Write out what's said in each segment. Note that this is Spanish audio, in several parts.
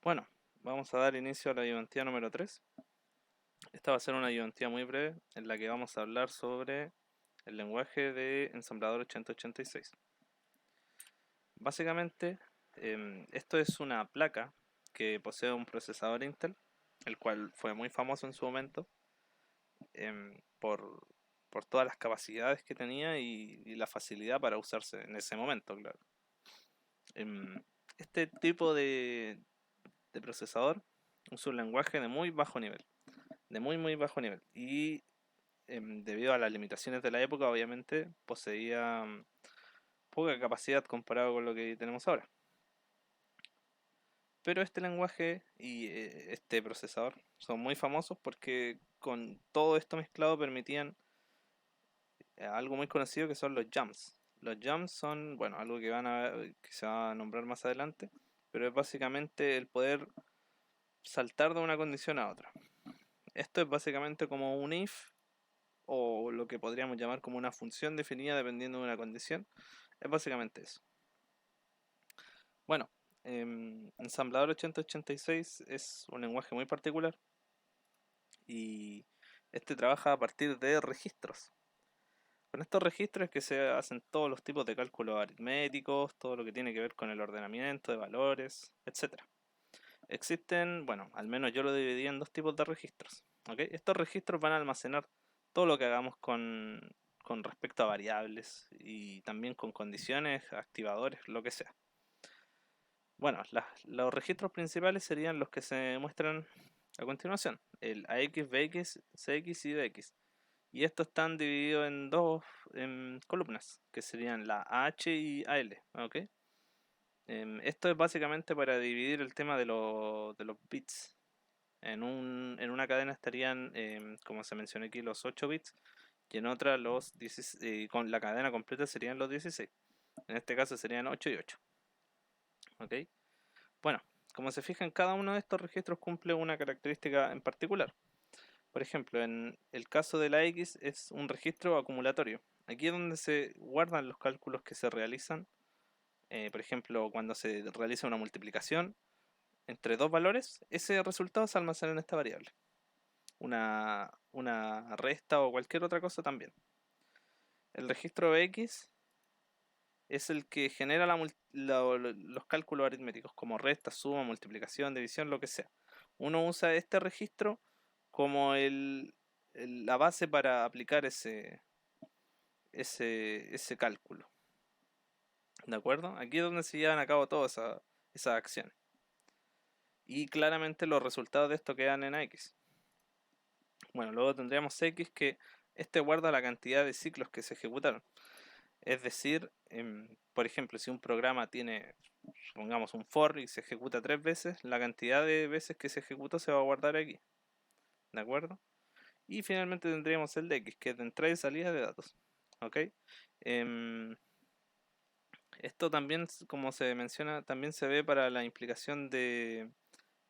Bueno, vamos a dar inicio a la ayudantía número 3. Esta va a ser una ayudantía muy breve en la que vamos a hablar sobre el lenguaje de ensamblador 8086. Básicamente, esto es una placa que posee un procesador Intel, el cual fue muy famoso en su momento por todas las capacidades que tenía y la facilidad para usarse en ese momento, claro. Este tipo de procesador usa un lenguaje de muy bajo nivel, de muy bajo nivel. Y debido a las limitaciones de la época, obviamente poseía poca capacidad comparado con lo que tenemos ahora. Pero este lenguaje y este procesador son muy famosos porque con todo esto mezclado permitían algo muy conocido que son los jumps. Los jumps son, bueno, algo que se va a nombrar más adelante, pero es básicamente el poder saltar de una condición a otra. Esto es básicamente como un if o lo que podríamos llamar como una función definida dependiendo de una condición. Es básicamente eso. Bueno, Ensamblador 8086 es un lenguaje muy particular y este trabaja a partir de registros. Con estos registros es que se hacen todos los tipos de cálculos aritméticos, todo lo que tiene que ver con el ordenamiento de valores, etcétera. Existen, bueno, al menos yo lo dividí en dos tipos de registros. ¿Okay? Estos registros van a almacenar todo lo que hagamos con respecto a variables y también con condiciones, activadores, lo que sea. Bueno, los registros principales serían los que se muestran a continuación, el AX, BX, CX y DX. Y estos están divididos en dos columnas, que serían la AH y AL. ¿Okay? Esto es básicamente para dividir el tema de los bits. En una cadena estarían, como se mencionó aquí, los 8 bits y en otra los 16, con la cadena completa serían los 16. En este caso serían 8 y 8. ¿Ok? Bueno, como se fijan, cada uno de estos registros cumple una característica en particular. Por ejemplo, en el caso de la X es un registro acumulatorio. Aquí es donde se guardan los cálculos que se realizan. Por ejemplo, cuando se realiza una multiplicación entre dos valores, ese resultado se almacena en esta variable. Una resta o cualquier otra cosa también. El registro X es el que genera los cálculos aritméticos, como resta, suma, multiplicación, división, lo que sea. Uno usa este registro como la base para aplicar ese cálculo. ¿De acuerdo? Aquí es donde se llevan a cabo todas esas acciones. Y claramente los resultados de esto quedan en X. Bueno, luego tendríamos X, que este guarda la cantidad de ciclos que se ejecutaron. Es decir, por ejemplo, si un programa tiene, supongamos, un for y se ejecuta 3 veces, la cantidad de veces que se ejecutó se va a guardar aquí. ¿De acuerdo? Y finalmente tendríamos el de X, que es de entrada y salida de datos. ¿Ok? Em, Esto también, como se menciona, también se ve para la implicación de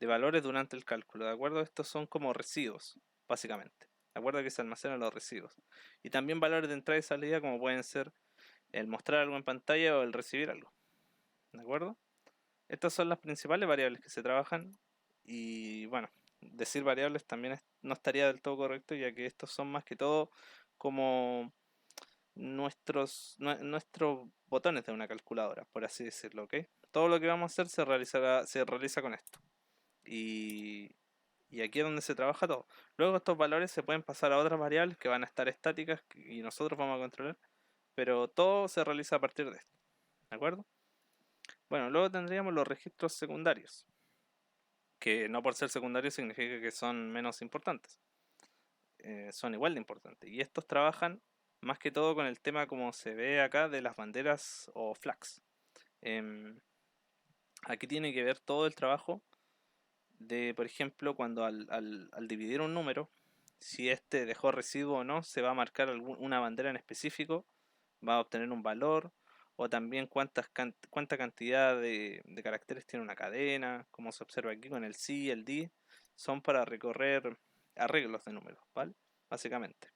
valores durante el cálculo. ¿De acuerdo? Estos son como residuos, básicamente. ¿De acuerdo? Que se almacenan los residuos. Y también valores de entrada y salida, como pueden ser el mostrar algo en pantalla o el recibir algo. ¿De acuerdo? Estas son las principales variables que se trabajan y bueno, decir variables también no estaría del todo correcto, ya que estos son más que todo como nuestros botones de una calculadora, por así decirlo, ¿ok? Todo lo que vamos a hacer se realiza con esto. Y, y aquí es donde se trabaja todo. Luego estos valores se pueden pasar a otras variables que van a estar estáticas y nosotros vamos a controlar, pero todo se realiza a partir de esto. ¿De acuerdo? Bueno, luego tendríamos los registros secundarios, que no por ser secundarios significa que son menos importantes, son igual de importantes. Y estos trabajan más que todo con el tema, como se ve acá, de las banderas o flags. Eh, Aquí tiene que ver todo el trabajo de, por ejemplo, cuando al dividir un número, si este dejó residuo o no, se va a marcar una bandera en específico, va a obtener un valor, o también cuánta cantidad de caracteres tiene una cadena, como se observa aquí con el sí y el di, son para recorrer arreglos de números, ¿vale? Básicamente.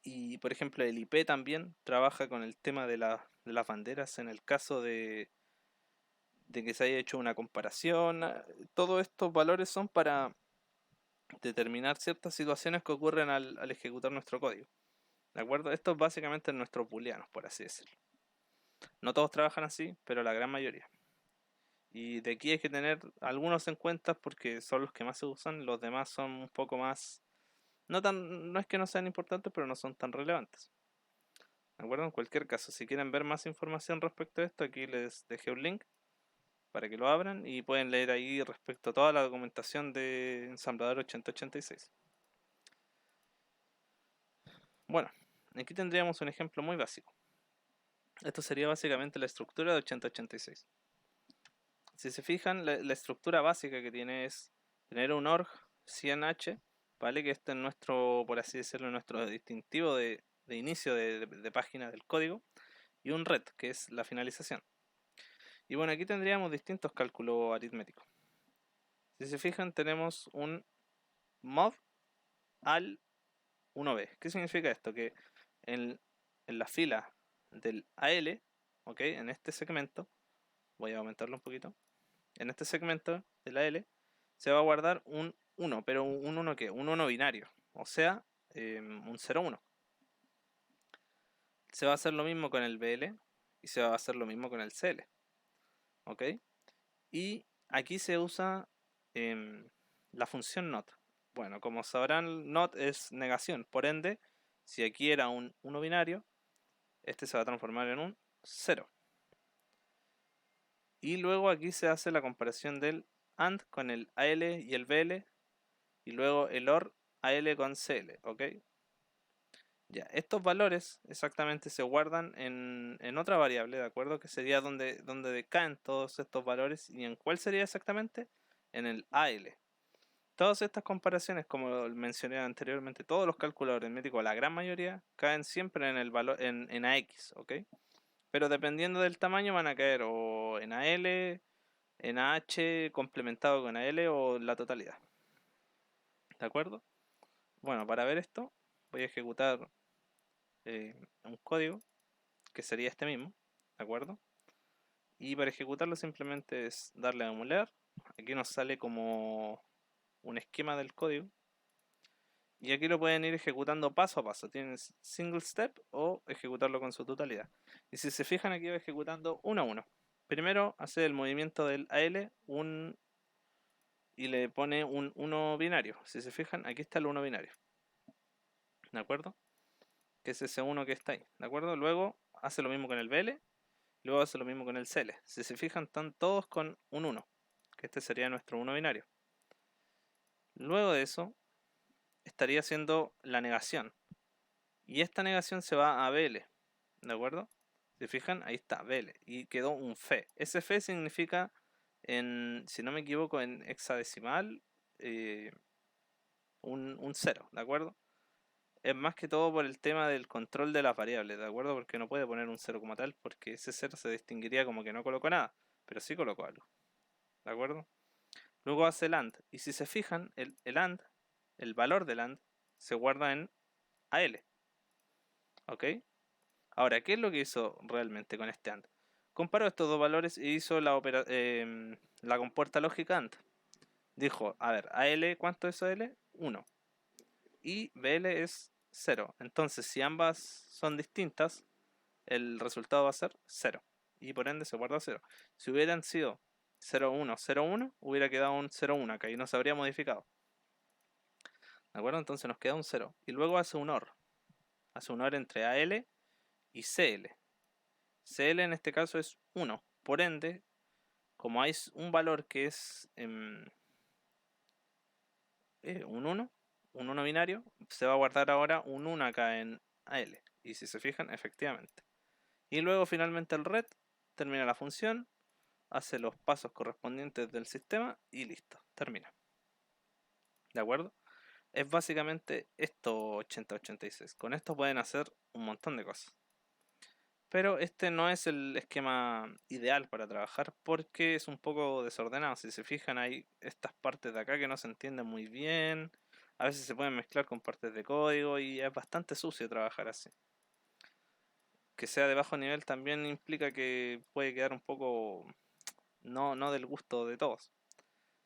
Y por ejemplo el IP también trabaja con el tema de las banderas en el caso de que se haya hecho una comparación. Todos estos valores son para determinar ciertas situaciones que ocurren al ejecutar nuestro código. ¿De acuerdo? Esto es básicamente nuestros booleanos, por así decirlo. No todos trabajan así, pero la gran mayoría. Y de aquí hay que tener algunos en cuenta porque son los que más se usan, los demás son un poco más... no es que no sean importantes, pero no son tan relevantes. ¿De acuerdo? En cualquier caso, si quieren ver más información respecto a esto, aquí les dejé un link para que lo abran y pueden leer ahí respecto a toda la documentación de ensamblador 8086. Bueno, aquí tendríamos un ejemplo muy básico. Esto sería básicamente la estructura de 8086. Si se fijan, la estructura básica que tiene es tener un org 100h, ¿vale? Que este es nuestro, por así decirlo, nuestro distintivo de inicio de página del código, y un ret, que es la finalización. Y bueno, aquí tendríamos distintos cálculos aritméticos. Si se fijan, tenemos un mod al 1b. ¿Qué significa esto? Que en la fila del AL, ¿ok? En este segmento, voy a aumentarlo un poquito. En este segmento de la L se va a guardar un 1, pero un 1 ¿qué? Un 1 binario, o sea, un 0,1. Se va a hacer lo mismo con el BL y se va a hacer lo mismo con el CL, ¿ok? Y aquí se usa la función not. Bueno, como sabrán, not es negación, por ende, si aquí era un 1 binario, este se va a transformar en un 0. Y luego aquí se hace la comparación del AND con el AL y el BL, y luego el OR AL con CL, ¿ok? Ya, estos valores exactamente se guardan en otra variable, ¿de acuerdo? Que sería donde decaen todos estos valores. ¿Y en cuál sería exactamente? En el AL. Todas estas comparaciones, como mencioné anteriormente, todos los cálculos aritméticos, la gran mayoría, caen siempre en el valor en AX, ¿ok? Pero dependiendo del tamaño van a caer o en AL, en AH complementado con AL o la totalidad. ¿De acuerdo? Bueno, para ver esto voy a ejecutar un código que sería este mismo, ¿de acuerdo? Y para ejecutarlo simplemente es darle a emular. Aquí nos sale como un esquema del código. Y aquí lo pueden ir ejecutando paso a paso. Tienen single step o ejecutarlo con su totalidad. Y si se fijan, aquí va ejecutando uno a uno. Primero hace el movimiento del AL y le pone un 1 binario. Si se fijan, aquí está el 1 binario. ¿De acuerdo? Que es ese 1 que está ahí. ¿De acuerdo? Luego hace lo mismo con el BL. Luego hace lo mismo con el CL. Si se fijan, están todos con un 1. Que este sería nuestro 1 binario. Luego de eso, estaría haciendo la negación. Y esta negación se va a BL. ¿De acuerdo? Si fijan, ahí está, BL. Y quedó un fe. Ese fe significa, si no me equivoco, en hexadecimal, un 0. ¿De acuerdo? Es más que todo por el tema del control de las variables, ¿de acuerdo? Porque no puede poner un 0 como tal, porque ese 0 se distinguiría como que no colocó nada, pero sí colocó algo, ¿de acuerdo? Luego hace el AND, y si se fijan, el AND, el valor del AND, se guarda en AL, ¿ok? Ahora, ¿qué es lo que hizo realmente con este AND? Comparó estos dos valores e hizo la compuerta lógica AND. Dijo, a ver, AL, ¿cuánto es AL? 1. Y BL es 0. Entonces, si ambas son distintas, el resultado va a ser 0. Y por ende se guarda 0. Si hubieran sido 0, 1, 0, 1, hubiera quedado un 0, 1 acá y no se habría modificado. ¿De acuerdo? Entonces nos queda un 0. Y luego hace un OR. Hace un OR entre AL y CL. CL en este caso es 1. Por ende, como hay un valor que es un 1 binario, se va a guardar ahora un 1 acá en AL. Y si se fijan, efectivamente. Y luego finalmente el ret termina la función, hace los pasos correspondientes del sistema y listo, termina. ¿De acuerdo? Es básicamente esto 8086. Con esto pueden hacer un montón de cosas. Pero este no es el esquema ideal para trabajar porque es un poco desordenado. Si se fijan, hay estas partes de acá que no se entienden muy bien. A veces se pueden mezclar con partes de código y es bastante sucio trabajar así. Que sea de bajo nivel también implica que puede quedar un poco no del gusto de todos.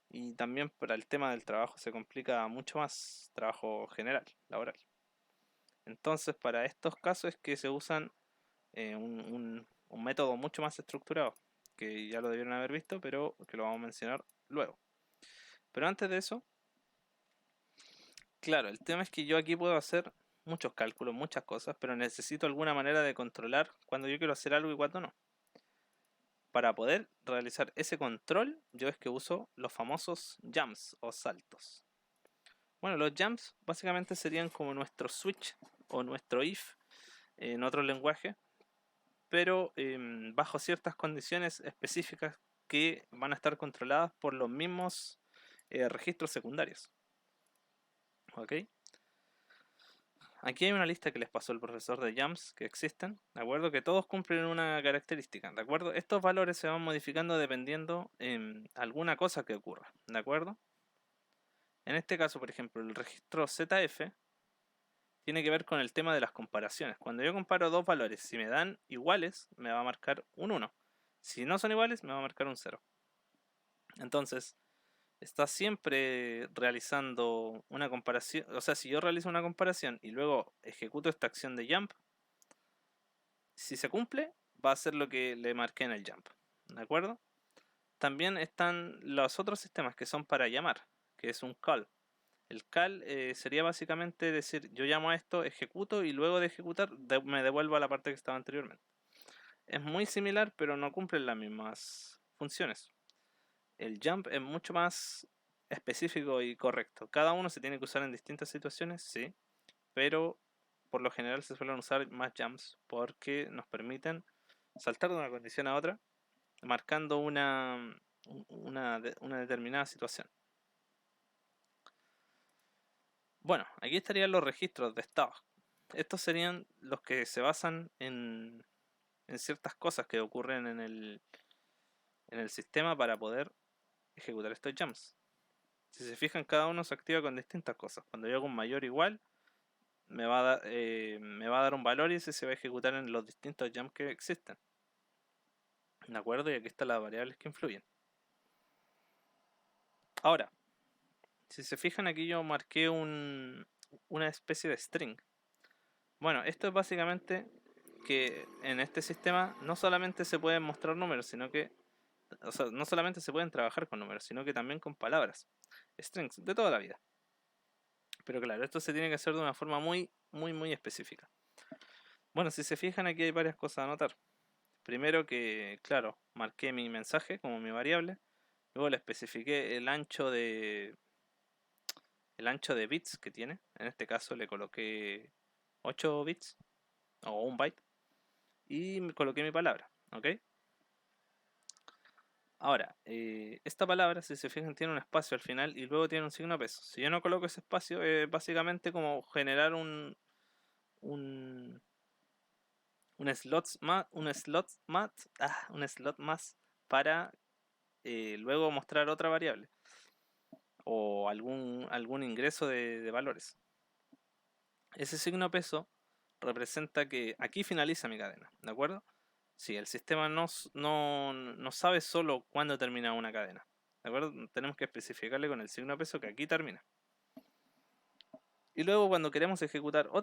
Y también para el tema del trabajo se complica mucho más, trabajo general, laboral. Entonces, para estos casos es que se usan un método mucho más estructurado, que ya lo debieron haber visto, pero que lo vamos a mencionar luego. Pero antes de eso, claro, el tema es que yo aquí puedo hacer muchos cálculos, muchas cosas, pero necesito alguna manera de controlar cuando yo quiero hacer algo y cuando no. Para poder realizar ese control, yo es que uso los famosos jumps o saltos. Bueno, los jumps básicamente serían como nuestro switch o nuestro if en otro lenguaje, pero bajo ciertas condiciones específicas que van a estar controladas por los mismos registros secundarios. ¿Ok? Aquí hay una lista que les pasó el profesor de jumps que existen, ¿de acuerdo? Que todos cumplen una característica, ¿de acuerdo? Estos valores se van modificando dependiendo alguna cosa que ocurra, ¿de acuerdo? En este caso, por ejemplo, el registro ZF tiene que ver con el tema de las comparaciones. Cuando yo comparo dos valores, si me dan iguales, me va a marcar un 1. Si no son iguales, me va a marcar un 0. Entonces, está siempre realizando una comparación. O sea, si yo realizo una comparación y luego ejecuto esta acción de jump, si se cumple, va a ser lo que le marqué en el jump. ¿De acuerdo? También están los otros sistemas que son para llamar, que es un call. El call sería básicamente decir, yo llamo a esto, ejecuto y luego de ejecutar me devuelvo a la parte que estaba anteriormente. Es muy similar, pero no cumplen las mismas funciones. El jump es mucho más específico y correcto. Cada uno se tiene que usar en distintas situaciones, sí, pero por lo general se suelen usar más jumps porque nos permiten saltar de una condición a otra, marcando una determinada situación. Bueno, aquí estarían los registros de estados. Estos serían los que se basan en ciertas cosas que ocurren en el sistema para poder ejecutar estos jumps. Si se fijan, cada uno se activa con distintas cosas. Cuando yo hago un mayor igual, me va a dar un valor y ese se va a ejecutar en los distintos jumps que existen. ¿De acuerdo? Y aquí están las variables que influyen. Ahora, si se fijan aquí yo marqué una especie de string. Bueno, esto es básicamente que en este sistema no solamente se pueden mostrar números, sino que, o sea, no solamente se pueden trabajar con números, sino que también con palabras, strings, de toda la vida. Pero claro, esto se tiene que hacer de una forma muy específica. Bueno, si se fijan aquí hay varias cosas a anotar. Primero que, claro, marqué mi mensaje como mi variable, luego le especifiqué el ancho de bits que tiene, en este caso le coloqué 8 bits o un byte y me coloqué mi palabra, ¿ok? Ahora, esta palabra, si se fijan, tiene un espacio al final y luego tiene un signo de peso. Si yo no coloco ese espacio, es básicamente como generar un, un slot más para luego mostrar otra variable o algún ingreso de valores. Ese signo peso representa que aquí finaliza mi cadena, ¿de acuerdo? Si el sistema no sabe solo cuándo termina una cadena, ¿de acuerdo? Tenemos que especificarle con el signo peso que aquí termina. Y luego cuando queremos ejecutar o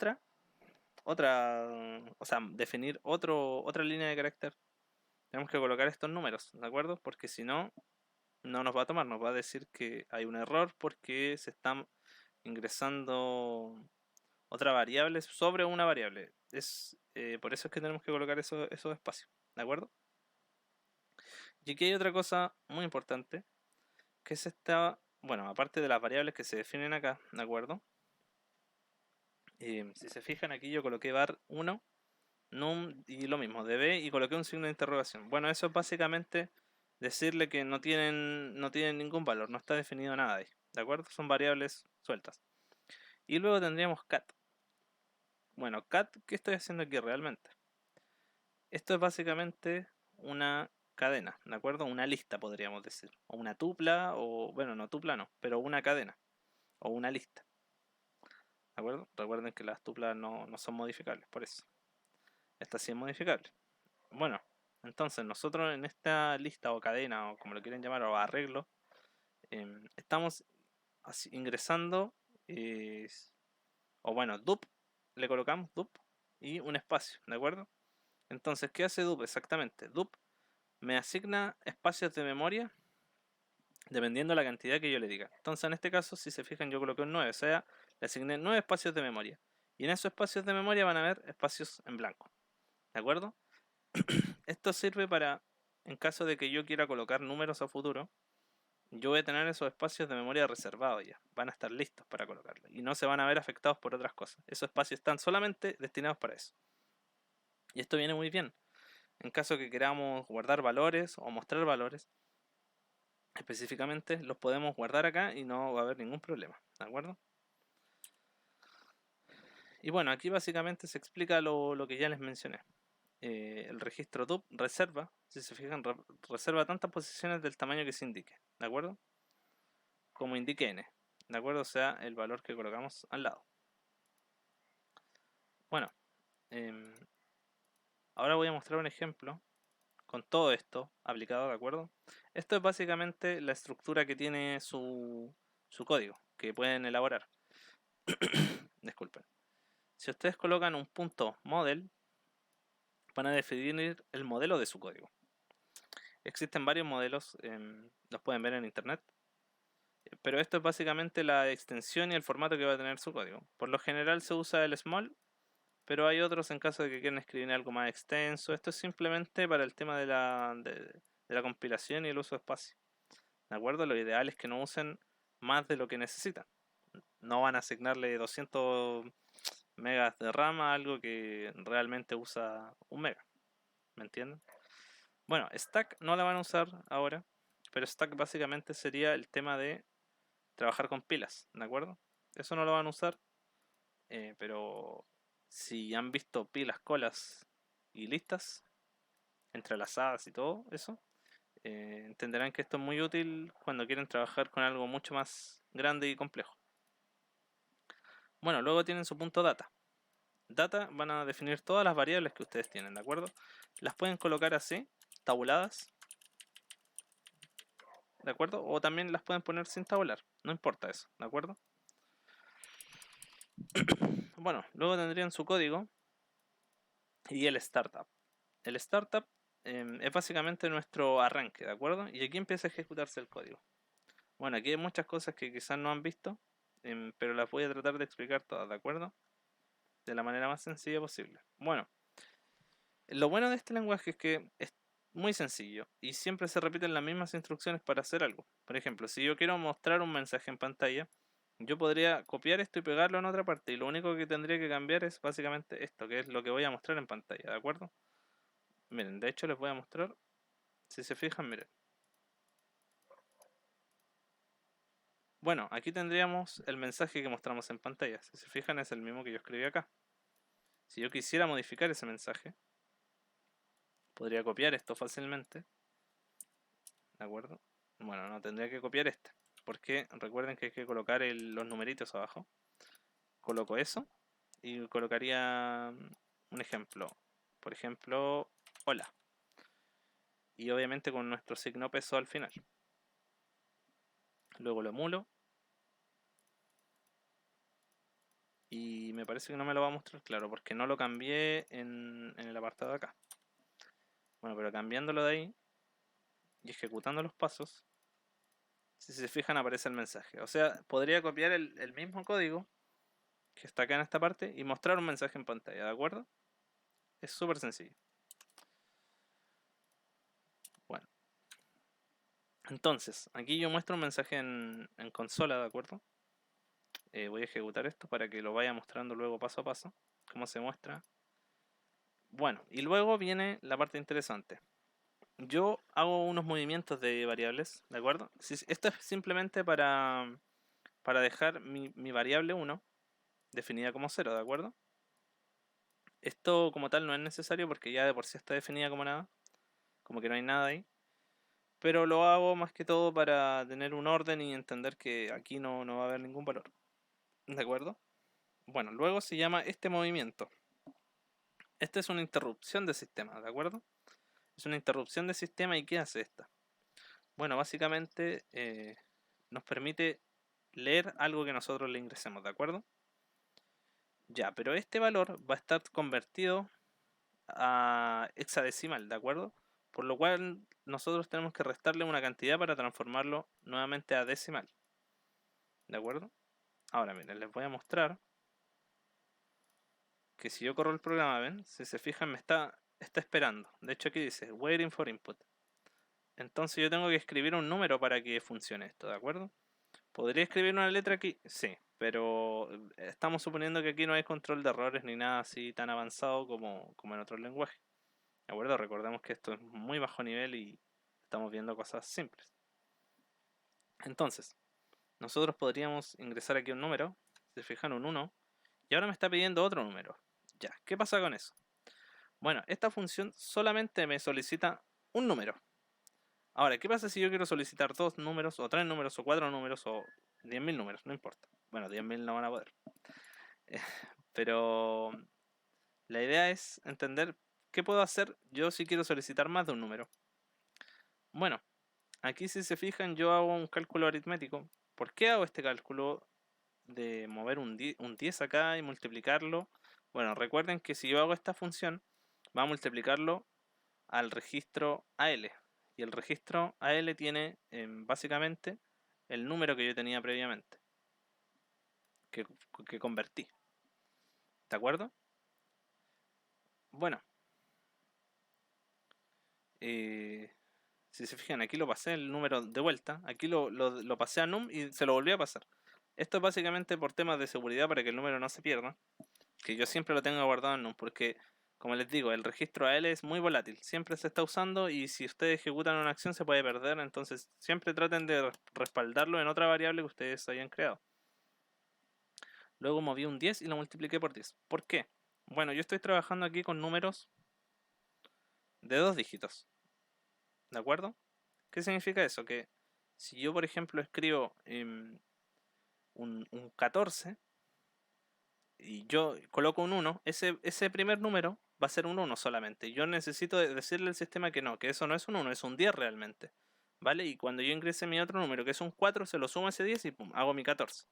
sea, definir otra línea de carácter, tenemos que colocar estos números, ¿de acuerdo? Porque si no, no nos va a tomar, nos va a decir que hay un error porque se está ingresando otra variable sobre una variable. Por eso es que tenemos que colocar esos espacios, ¿de acuerdo? Y aquí hay otra cosa muy importante, que es esta, bueno, aparte de las variables que se definen acá, ¿de acuerdo? Si se fijan aquí yo coloqué var 1, num y lo mismo, db y coloqué un signo de interrogación. Bueno, eso es básicamente decirle que no tienen ningún valor, no está definido nada ahí, ¿de acuerdo? Son variables sueltas. Y luego tendríamos cat. Bueno, cat, ¿qué estoy haciendo aquí realmente? Esto es básicamente una cadena, ¿de acuerdo? Una lista podríamos decir, o una tupla, o bueno, no tupla no, pero una cadena, o una lista, ¿de acuerdo? Recuerden que las tuplas no son modificables, por eso. Esta sí es modificable. Bueno, Entonces nosotros en esta lista o cadena o como lo quieren llamar o arreglo, estamos ingresando, o bueno, dup, le colocamos dup y un espacio, ¿de acuerdo? Entonces, ¿qué hace dup exactamente? Dup me asigna espacios de memoria dependiendo de la cantidad que yo le diga. Entonces, en este caso, si se fijan, yo coloqué un 9, o sea, le asigné 9 espacios de memoria. Y en esos espacios de memoria van a haber espacios en blanco, ¿de acuerdo? Esto sirve para, en caso de que yo quiera colocar números a futuro, yo voy a tener esos espacios de memoria reservados ya, van a estar listos para colocarlos y no se van a ver afectados por otras cosas. Esos espacios están solamente destinados para eso. Y esto viene muy bien. En caso que queramos guardar valores o mostrar valores, específicamente los podemos guardar acá y no va a haber ningún problema, ¿de acuerdo? Y bueno, aquí básicamente se explica lo que ya les mencioné. El registro DUP reserva, si se fijan, reserva tantas posiciones del tamaño que se indique, ¿de acuerdo? Como indique n, ¿de acuerdo? O sea, el valor que colocamos al lado. Bueno, ahora voy a mostrar un ejemplo con todo esto aplicado, ¿de acuerdo? Esto es básicamente la estructura que tiene su código, que pueden elaborar. Disculpen. Si ustedes colocan un punto model, van a definir el modelo de su código. Existen varios modelos, los pueden ver en internet, pero esto es básicamente la extensión y el formato que va a tener su código. Por lo general se usa el small, pero hay otros en caso de que quieran escribir algo más extenso. Esto es simplemente para el tema de la compilación y el uso de espacio. ¿De acuerdo? Lo ideal es que no usen más de lo que necesitan. No van a asignarle 200 megas de RAM a algo que realmente usa 1 mega. ¿Me entienden? Bueno, stack no la van a usar ahora, pero stack básicamente sería el tema de trabajar con pilas, ¿de acuerdo? Eso no lo van a usar, pero si han visto pilas, colas y listas entrelazadas y todo eso, entenderán que esto es muy útil cuando quieren trabajar con algo mucho más grande y complejo. Bueno, luego tienen su punto data. Data van a definir todas las variables que ustedes tienen, ¿de acuerdo? Las pueden colocar así, tabuladas, ¿de acuerdo? O también las pueden poner sin tabular, no importa eso, ¿de acuerdo? Bueno, luego tendrían su código y el startup. El startup es básicamente nuestro arranque, ¿de acuerdo? Y aquí empieza a ejecutarse el código. Bueno, aquí hay muchas cosas que quizás no han visto, pero las voy a tratar de explicar todas, ¿de acuerdo? De la manera más sencilla posible. Bueno, lo bueno de este lenguaje es que es muy sencillo y siempre se repiten las mismas instrucciones para hacer algo. Por ejemplo, si yo quiero mostrar un mensaje en pantalla, yo podría copiar esto y pegarlo en otra parte y lo único que tendría que cambiar es básicamente esto, que es lo que voy a mostrar en pantalla, ¿de acuerdo? Miren, de hecho les voy a mostrar, si se fijan, miren. Bueno, aquí tendríamos el mensaje que mostramos en pantalla. Si se fijan, es el mismo que yo escribí acá. Si yo quisiera modificar ese mensaje, podría copiar esto fácilmente, ¿de acuerdo? Bueno, no tendría que copiar este, porque recuerden que hay que colocar los numeritos abajo. Coloco eso y colocaría un ejemplo. Por ejemplo, hola. Y obviamente con nuestro signo peso al final. Luego lo emulo. Y me parece que no me lo va a mostrar claro, porque no lo cambié en el apartado de acá. Bueno, pero cambiándolo de ahí y ejecutando los pasos, si se fijan aparece el mensaje. O sea, podría copiar el mismo código que está acá en esta parte y mostrar un mensaje en pantalla, ¿de acuerdo? Es súper sencillo. Bueno, entonces, aquí yo muestro un mensaje en consola, ¿de acuerdo? Voy a ejecutar esto para que lo vaya mostrando luego paso a paso, cómo se muestra. Bueno, y luego viene la parte interesante. Yo hago unos movimientos de variables, ¿de acuerdo? Esto es simplemente para dejar mi variable 1 definida como 0, ¿de acuerdo? Esto como tal no es necesario porque ya de por sí está definida como nada, como que no hay nada ahí. Pero lo hago más que todo para tener un orden y entender que aquí no va a haber ningún valor, ¿de acuerdo? Bueno, luego se llama este movimiento. Esta es una interrupción de sistema, ¿de acuerdo? Es una interrupción del sistema. ¿Y qué hace esta? Bueno, básicamente nos permite leer algo que nosotros le ingresemos, ¿de acuerdo? Ya, pero este valor va a estar convertido a hexadecimal, ¿de acuerdo? Por lo cual nosotros tenemos que restarle una cantidad para transformarlo nuevamente a decimal, ¿de acuerdo? Ahora miren, les voy a mostrar que si yo corro el programa, ven, si se fijan me está esperando. De hecho aquí dice waiting for input. Entonces yo tengo que escribir un número para que funcione esto, ¿de acuerdo? ¿Podría escribir una letra aquí? Sí, pero estamos suponiendo que aquí no hay control de errores ni nada así tan avanzado como en otros lenguajes. ¿De acuerdo? Recordemos que esto es muy bajo nivel y estamos viendo cosas simples. Entonces, nosotros podríamos ingresar aquí un número, se fijan un 1, y ahora me está pidiendo otro número. Ya, ¿qué pasa con eso? Bueno, esta función solamente me solicita un número. Ahora, ¿qué pasa si yo quiero solicitar 2 números, o 3 números, o 4 números, o 10.000 números? No importa. Bueno, 10.000 no van a poder. Pero la idea es entender qué puedo hacer yo si quiero solicitar más de un número. Bueno, aquí si se fijan yo hago un cálculo aritmético. ¿Por qué hago este cálculo de mover un 10 acá y multiplicarlo? Bueno, recuerden que si yo hago esta función, va a multiplicarlo al registro AL. Y el registro AL tiene básicamente el número que yo tenía previamente, que convertí. ¿De acuerdo? Bueno, si se fijan, aquí lo pasé el número de vuelta. Aquí lo pasé a num y se lo volví a pasar. Esto es básicamente por temas de seguridad para que el número no se pierda. Que yo siempre lo tengo guardado en num, porque como les digo, el registro AL es muy volátil, siempre se está usando y si ustedes ejecutan una acción se puede perder, entonces siempre traten de respaldarlo en otra variable que ustedes hayan creado. Luego moví un 10 y lo multipliqué por 10. ¿Por qué? Bueno, yo estoy trabajando aquí con números de 2 dígitos, ¿de acuerdo? ¿Qué significa eso? Que si yo, por ejemplo, escribo un 14 y yo coloco un 1, ese primer número va a ser un 1 solamente. Yo necesito decirle al sistema que no, que eso no es un 1, es un 10 realmente. ¿Vale? Y cuando yo ingrese mi otro número, que es un 4, se lo sumo a ese 10 y pum, hago mi 14.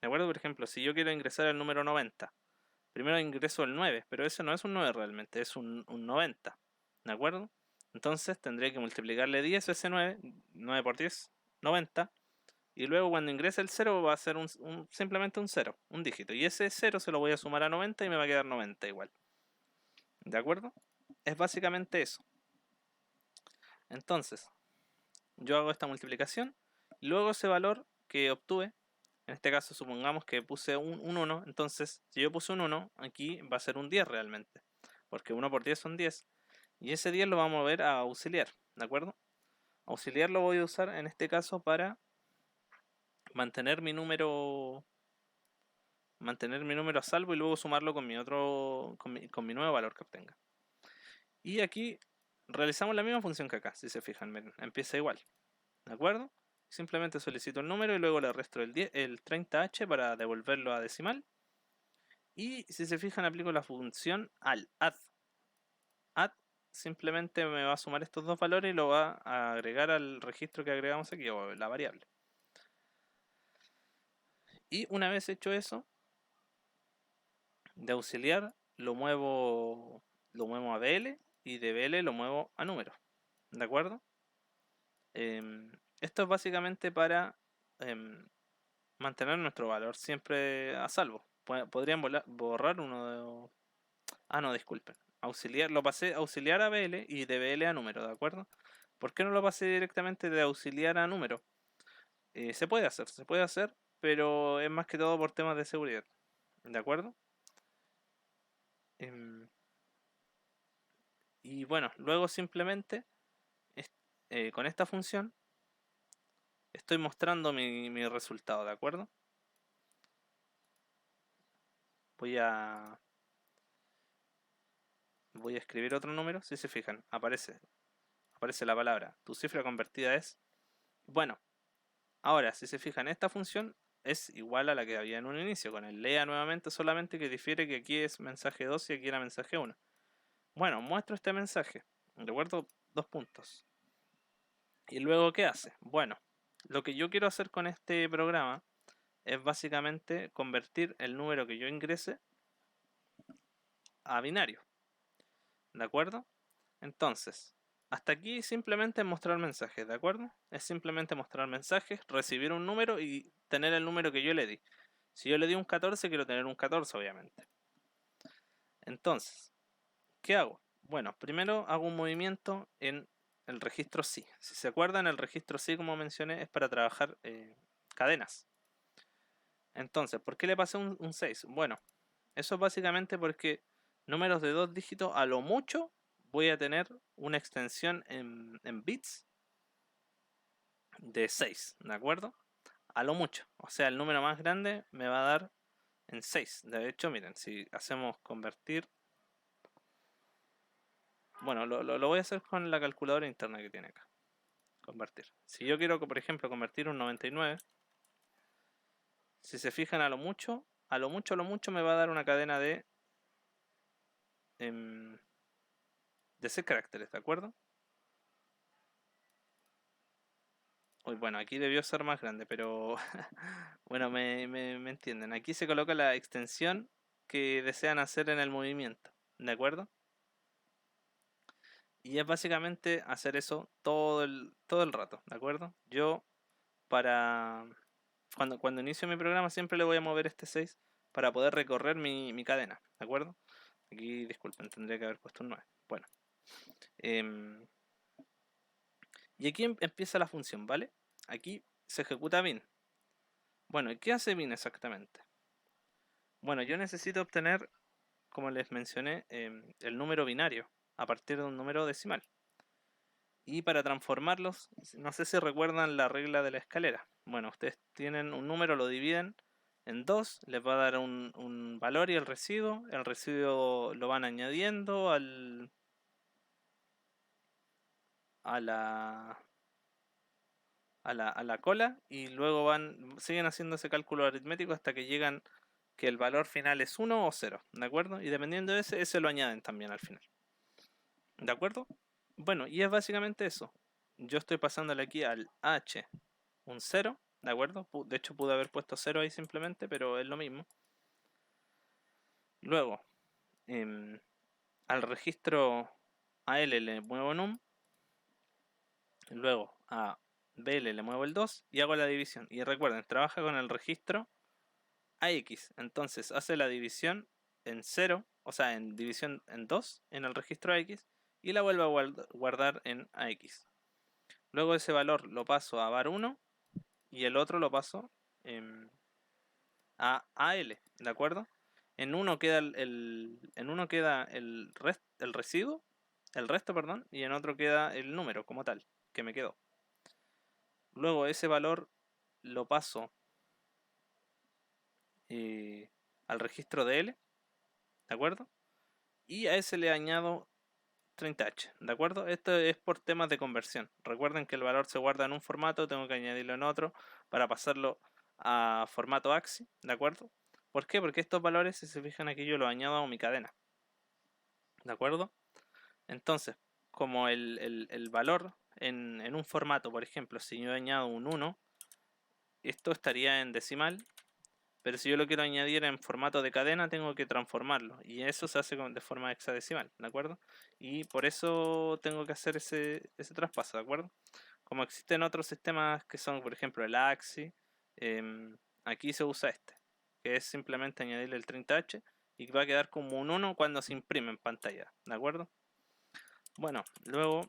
¿De acuerdo? Por ejemplo, si yo quiero ingresar el número 90, primero ingreso el 9, pero ese no es un 9 realmente, es un 90. ¿De acuerdo? Entonces tendría que multiplicarle 10 a ese 9, 9 por 10, 90. Y luego cuando ingrese el 0 va a ser simplemente un 0, un dígito. Y ese 0 se lo voy a sumar a 90 y me va a quedar 90 igual. ¿De acuerdo? Es básicamente eso. Entonces, yo hago esta multiplicación. Y luego ese valor que obtuve, en este caso supongamos que puse un 1. Entonces, si yo puse un 1, aquí va a ser un 10 realmente. Porque 1 por 10 son 10. Y ese 10 lo vamos a mover a auxiliar. ¿De acuerdo? Auxiliar lo voy a usar en este caso para mantener mi número a salvo y luego sumarlo con mi otro con mi nuevo valor que obtenga. Y aquí realizamos la misma función que acá, si se fijan, miren, empieza igual. ¿De acuerdo? Simplemente solicito el número y luego le resto el 30h para devolverlo a decimal. Y si se fijan, aplico la función add. Add simplemente me va a sumar estos dos valores y lo va a agregar al registro que agregamos aquí, o la variable. Y una vez hecho eso, de auxiliar lo muevo a BL y de BL lo muevo a número. ¿De acuerdo? Esto es básicamente para mantener nuestro valor siempre a salvo. Podrían borrar uno de... Ah, no, disculpen. Auxiliar, lo pasé auxiliar a BL y de BL a número, ¿de acuerdo? ¿Por qué no lo pasé directamente de auxiliar a número? Se puede hacer, pero es más que todo por temas de seguridad. ¿De acuerdo? Y bueno, luego simplemente con esta función estoy mostrando mi resultado, ¿de acuerdo? Voy a escribir otro número, si se fijan, aparece la palabra, tu cifra convertida es... Bueno, ahora si se fijan, esta función es igual a la que había en un inicio, con el lea nuevamente, solamente que difiere que aquí es mensaje 2 y aquí era mensaje 1. Bueno, muestro este mensaje, ¿De acuerdo? 2 puntos. ¿Y luego qué hace? Bueno, lo que yo quiero hacer con este programa es básicamente convertir el número que yo ingrese a binario. ¿De acuerdo? Entonces, hasta aquí simplemente mostrar mensajes, ¿de acuerdo? Es simplemente mostrar mensajes, recibir un número y tener el número que yo le di. Si yo le di un 14, quiero tener un 14, obviamente. Entonces, ¿qué hago? Bueno, primero hago un movimiento en el registro sí. Si se acuerdan, el registro sí, como mencioné, es para trabajar cadenas. Entonces, ¿por qué le pasé un 6? Bueno, eso es básicamente porque números de 2 dígitos a lo mucho voy a tener una extensión en bits de 6, ¿de acuerdo? A lo mucho. O sea, el número más grande me va a dar en 6. De hecho, miren, si hacemos convertir... Bueno, lo voy a hacer con la calculadora interna que tiene acá. Convertir. Si yo quiero, por ejemplo, convertir un 99, si se fijan a lo mucho, me va a dar una cadena de 6 caracteres, ¿de acuerdo? Uy, bueno, aquí debió ser más grande, pero bueno, me entienden. Aquí se coloca la extensión que desean hacer en el movimiento, ¿de acuerdo? Y es básicamente hacer eso todo el rato, ¿de acuerdo? Yo para cuando inicio mi programa siempre le voy a mover este 6 para poder recorrer mi cadena, ¿de acuerdo? Aquí, disculpen, tendría que haber puesto un 9. Bueno, y aquí empieza la función, ¿vale? Aquí se ejecuta bin. Bueno, ¿y qué hace bin exactamente? Bueno, yo necesito obtener, como les mencioné, el número binario a partir de un número decimal. Y para transformarlos, no sé si recuerdan la regla de la escalera. Bueno, ustedes tienen un número, lo dividen en 2, les va a dar un valor y el residuo lo van añadiendo a la cola y luego siguen haciendo ese cálculo aritmético hasta que llegan que el valor final es 1 o 0, ¿de acuerdo? Y dependiendo de ese lo añaden también al final, ¿de acuerdo? Bueno, y es básicamente eso. Yo estoy pasándole aquí al H un 0, ¿de acuerdo? De hecho pude haber puesto 0 ahí simplemente, pero es lo mismo. Luego, al registro AL le muevo num, luego a BL le muevo el 2 y hago la división. Y recuerden, trabaja con el registro AX, entonces hace la división en 0, o sea, en división en 2 en el registro AX y la vuelve a guardar en AX. Luego ese valor lo paso a var 1 y el otro lo paso a AL, ¿de acuerdo? En uno queda el residuo, el resto, perdón, y en otro queda el número como tal, que me quedó. Luego ese valor lo paso al registro de L, ¿de acuerdo? Y a ese le añado 30H, ¿de acuerdo? Esto es por temas de conversión. Recuerden que el valor se guarda en un formato, tengo que añadirlo en otro para pasarlo a formato AXI, ¿de acuerdo? ¿Por qué? Porque estos valores, si se fijan aquí, yo los añado a mi cadena, ¿de acuerdo? Entonces, como el valor en un formato, por ejemplo, si yo añado un 1, esto estaría en decimal, pero si yo lo quiero añadir en formato de cadena, tengo que transformarlo. Y eso se hace de forma hexadecimal, ¿de acuerdo? Y por eso tengo que hacer ese traspaso, ¿de acuerdo? Como existen otros sistemas que son, por ejemplo, el AXI, aquí se usa este, que es simplemente añadirle el 30H y va a quedar como un 1 cuando se imprime en pantalla, ¿de acuerdo? Bueno, luego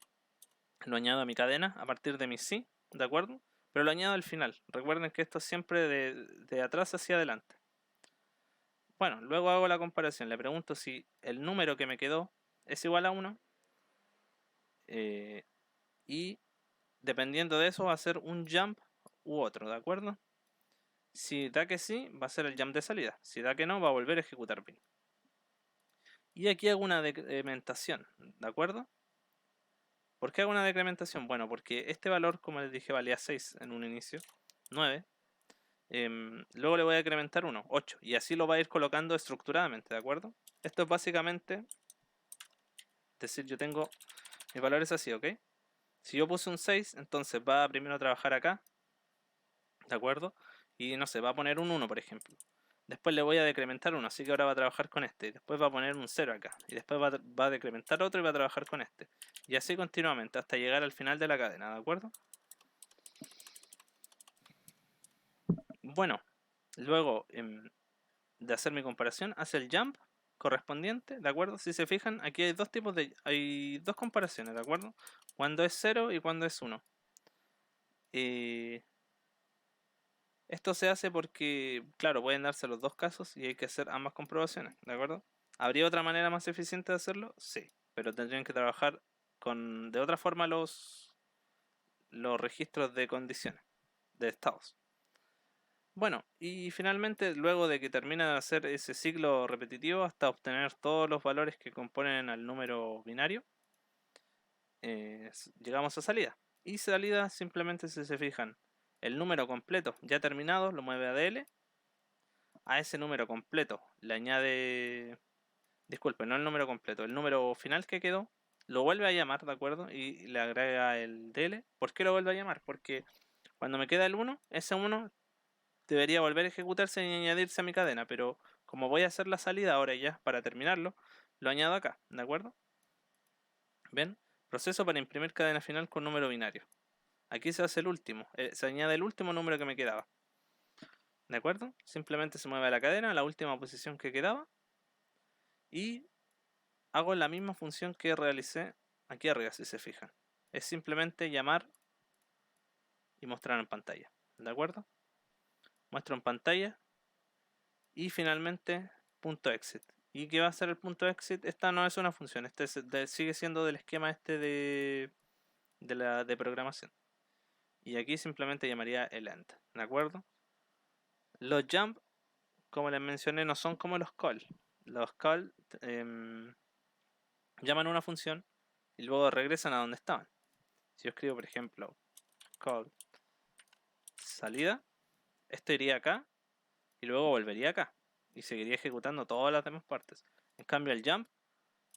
lo añado a mi cadena a partir de mi sí, ¿de acuerdo? Pero lo añado al final. Recuerden que esto es siempre de atrás hacia adelante. Bueno, luego hago la comparación. Le pregunto si el número que me quedó es igual a 1. Y dependiendo de eso va a ser un jump u otro, ¿de acuerdo? Si da que sí, va a ser el jump de salida. Si da que no, va a volver a ejecutar bin. Y aquí hago una decrementación, ¿de acuerdo? ¿Por qué hago una decrementación? Bueno, porque este valor, como les dije, valía 6 en un inicio, 9. Luego le voy a decrementar 1, 8. Y así lo va a ir colocando estructuradamente, ¿de acuerdo? Esto es básicamente, es decir, yo tengo El valor es así, ¿ok? Si yo puse un 6, entonces va a primero trabajar acá, ¿de acuerdo? Y no sé, va a poner un 1, por ejemplo. Después le voy a decrementar uno, así que ahora va a trabajar con este. Y después va a poner un 0 acá. Y después va a decrementar otro y va a trabajar con este. Y así continuamente hasta llegar al final de la cadena, ¿de acuerdo? Bueno, luego de hacer mi comparación, hace el jump correspondiente, ¿de acuerdo? Si se fijan, aquí hay hay dos comparaciones, ¿de acuerdo? Cuando es 0 y cuando es 1. Esto se hace porque, claro, pueden darse los dos casos y hay que hacer ambas comprobaciones, ¿de acuerdo? ¿Habría otra manera más eficiente de hacerlo? Sí, pero tendrían que trabajar de otra forma los registros de condiciones, de estados. Bueno, y finalmente, luego de que termina de hacer ese ciclo repetitivo hasta obtener todos los valores que componen al número binario, llegamos a salida. Y salida simplemente, si se fijan, el número completo ya terminado lo mueve a DL. A ese número completo le añade, disculpe, no el número completo, el número final que quedó, lo vuelve a llamar, ¿de acuerdo? Y le agrega el DL. ¿Por qué lo vuelve a llamar? Porque cuando me queda el 1, ese 1 debería volver a ejecutarse y añadirse a mi cadena, pero como voy a hacer la salida ahora ya para terminarlo, lo añado acá, ¿de acuerdo? ¿Ven? Proceso para imprimir cadena final con número binario. Aquí se hace el último, se añade el último número que me quedaba. ¿De acuerdo? Simplemente se mueve a la cadena, a la última posición que quedaba, y hago la misma función que realicé aquí arriba, si se fijan. Es simplemente llamar y mostrar en pantalla. ¿De acuerdo? Muestro en pantalla y finalmente punto exit. ¿Y qué va a ser el punto exit? Esta no es una función, este sigue siendo del esquema este de programación. Y aquí simplemente llamaría el end. ¿De acuerdo? Los jump, como les mencioné, no son como los call. Los call llaman una función y luego regresan a donde estaban. Si yo escribo, por ejemplo, call salida, esto iría acá y luego volvería acá y seguiría ejecutando todas las demás partes. En cambio, el jump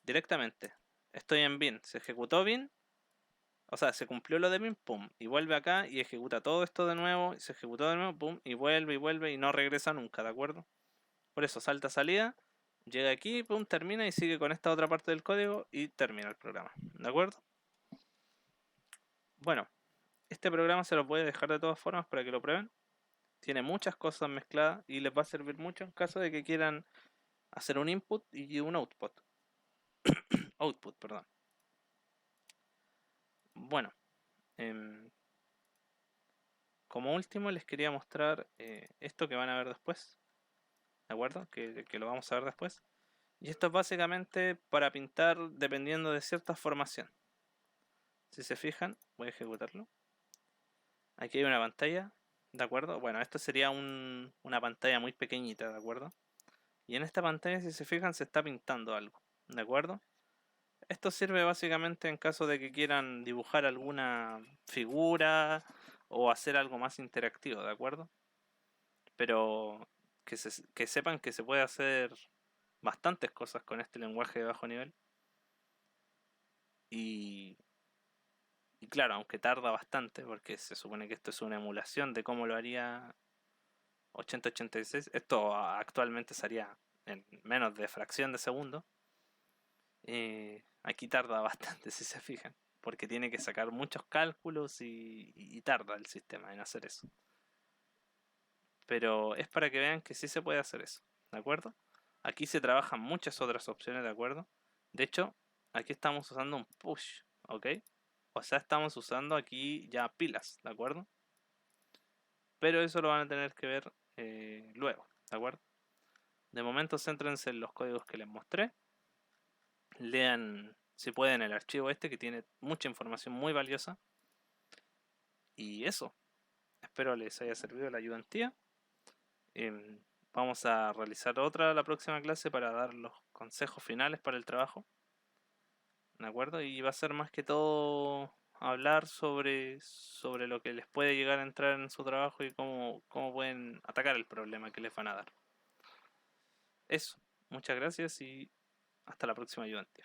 directamente, estoy en bin, se ejecutó bin, o sea, se cumplió lo de bin, pum, y vuelve acá y ejecuta todo esto de nuevo, y se ejecutó de nuevo, pum, y vuelve y no regresa nunca, ¿de acuerdo? Por eso salta salida, llega aquí, pum, termina y sigue con esta otra parte del código y termina el programa, ¿de acuerdo? Bueno, este programa se los voy a dejar de todas formas para que lo prueben. Tiene muchas cosas mezcladas y les va a servir mucho en caso de que quieran hacer un input y un output, perdón. Bueno, como último les quería mostrar esto que van a ver después, ¿de acuerdo? Que lo vamos a ver después. Y esto es básicamente para pintar dependiendo de cierta formación. Si se fijan, voy a ejecutarlo. Aquí hay una pantalla, ¿de acuerdo? Bueno, esto sería una pantalla muy pequeñita, ¿de acuerdo? Y en esta pantalla, si se fijan, se está pintando algo, ¿de acuerdo? Esto sirve básicamente en caso de que quieran dibujar alguna figura o hacer algo más interactivo, ¿de acuerdo? Pero que sepan que se puede hacer bastantes cosas con este lenguaje de bajo nivel. Y, y claro, aunque tarda bastante, porque se supone que esto es una emulación de cómo lo haría 8086, esto actualmente sería en menos de fracción de segundo. Aquí tarda bastante, si se fijan, porque tiene que sacar muchos cálculos y tarda el sistema en hacer eso. Pero es para que vean que sí se puede hacer eso, ¿de acuerdo? Aquí se trabajan muchas otras opciones, ¿de acuerdo? De hecho, aquí estamos usando un push, ¿ok? O sea, estamos usando aquí ya pilas, ¿de acuerdo? Pero eso lo van a tener que ver luego, ¿de acuerdo? De momento céntrense en los códigos que les mostré. Lean, si pueden, el archivo este que tiene mucha información muy valiosa. Y eso, espero les haya servido la ayudantía. Vamos a realizar otra la próxima clase para dar los consejos finales para el trabajo. ¿De acuerdo? Y va a ser más que todo hablar sobre lo que les puede llegar a entrar en su trabajo y cómo pueden atacar el problema que les van a dar. Eso, muchas gracias y hasta la próxima ayudante.